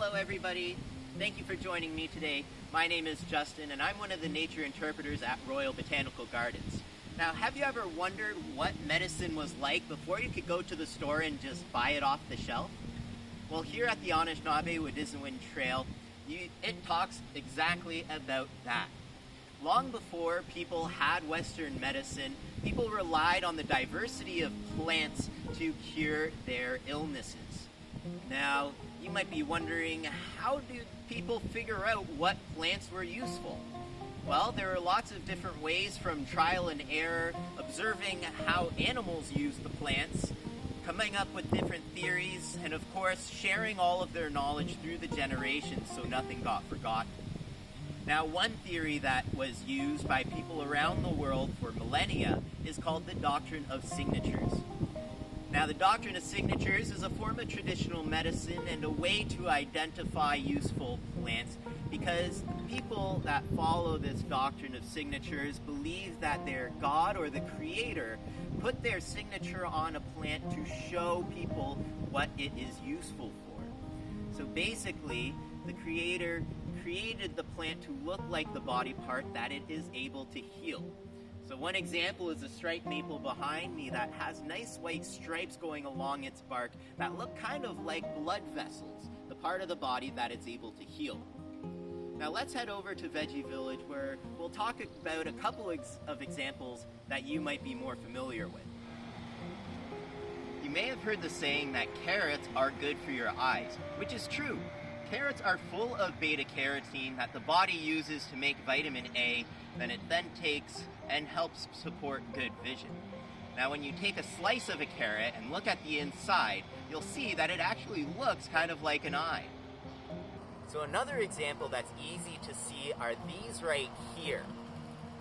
Hello everybody, thank you for joining me today. My name is Justin and I'm one of the nature interpreters at Royal Botanical Gardens. Now, have you ever wondered what medicine was like before you could go to the store and just buy it off the shelf? Well, here at the Anishinaabe-Wet'suwet'en Trail, it talks exactly about that. Long before people had Western medicine, people relied on the diversity of plants to cure their illnesses. Now, you might be wondering, how do people figure out what plants were useful? Well, there are lots of different ways, from trial and error, observing how animals use the plants, coming up with different theories, and of course, sharing all of their knowledge through the generations so nothing got forgotten. Now, one theory that was used by people around the world for millennia is called the Doctrine of Signatures. Now, the Doctrine of Signatures is a form of traditional medicine and a way to identify useful plants, because the people that follow this Doctrine of Signatures believe that their God or the Creator put their signature on a plant to show people what it is useful for. So basically, the Creator created the plant to look like the body part that it is able to heal. So one example is the striped maple behind me that has nice white stripes going along its bark that look kind of like blood vessels, the part of the body that it's able to heal. Now let's head over to Veggie Village, where we'll talk about a couple of examples that you might be more familiar with. You may have heard the saying that carrots are good for your eyes, which is true. Carrots are full of beta-carotene that the body uses to make vitamin A, that it then takes and helps support good vision. Now, when you take a slice of a carrot and look at the inside, you'll see that it actually looks kind of like an eye. So another example that's easy to see are these right here.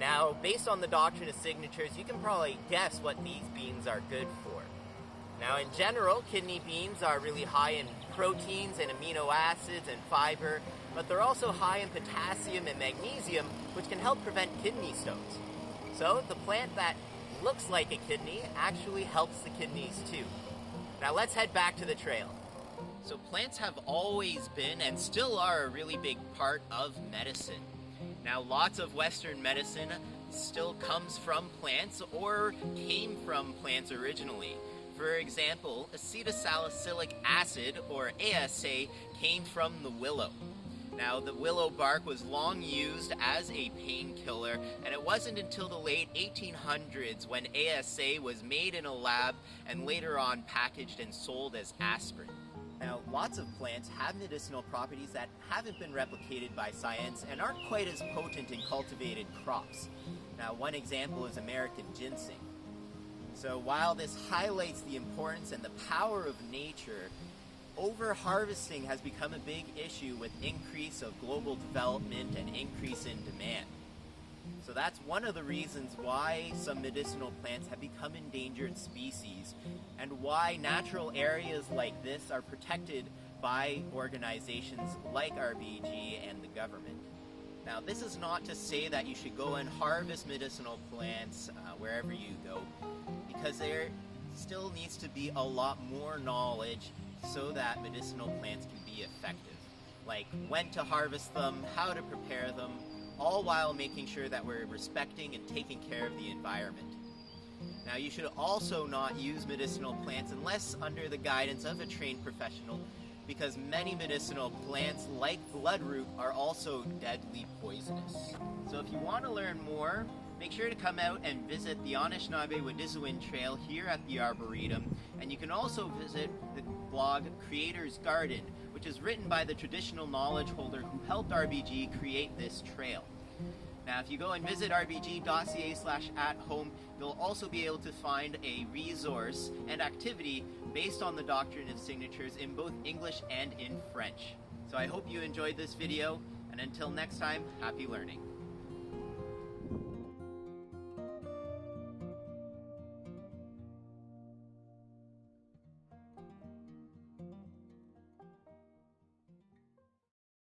Now, based on the Doctrine of Signatures, you can probably guess what these beans are good for. Now, in general, kidney beans are really high in proteins and amino acids and fiber, but they're also high in potassium and magnesium, which can help prevent kidney stones. So, the plant that looks like a kidney actually helps the kidneys too. Now, let's head back to the trail. So, plants have always been and still are a really big part of medicine. Now, lots of Western medicine still comes from plants or came from plants originally. For example, acetylsalicylic acid, or ASA, came from the willow. Now, the willow bark was long used as a painkiller, and it wasn't until the late 1800s when ASA was made in a lab and later on packaged and sold as aspirin. Now, lots of plants have medicinal properties that haven't been replicated by science and aren't quite as potent in cultivated crops. Now, one example is American ginseng. So while this highlights the importance and the power of nature, over-harvesting has become a big issue with increase of global development and increase in demand. So that's one of the reasons why some medicinal plants have become endangered species, and why natural areas like this are protected by organizations like RBG and the government. Now, this is not to say that you should go and harvest medicinal plants wherever you go, because there still needs to be a lot more knowledge so that medicinal plants can be effective. Like when to harvest them, how to prepare them, all while making sure that we're respecting and taking care of the environment. Now, you should also not use medicinal plants unless under the guidance of a trained professional, because many medicinal plants, like bloodroot, are also deadly poisonous. So if you want to learn more, make sure to come out and visit the Anishinaabe-Wet'suwet'en Trail here at the Arboretum, and you can also visit the blog Creator's Garden, which is written by the traditional knowledge holder who helped RBG create this trail. Now, if you go and visit rbg.ca/@home, you'll also be able to find a resource and activity based on the Doctrine of Signatures in both English and in French. So I hope you enjoyed this video, and until next time, happy learning.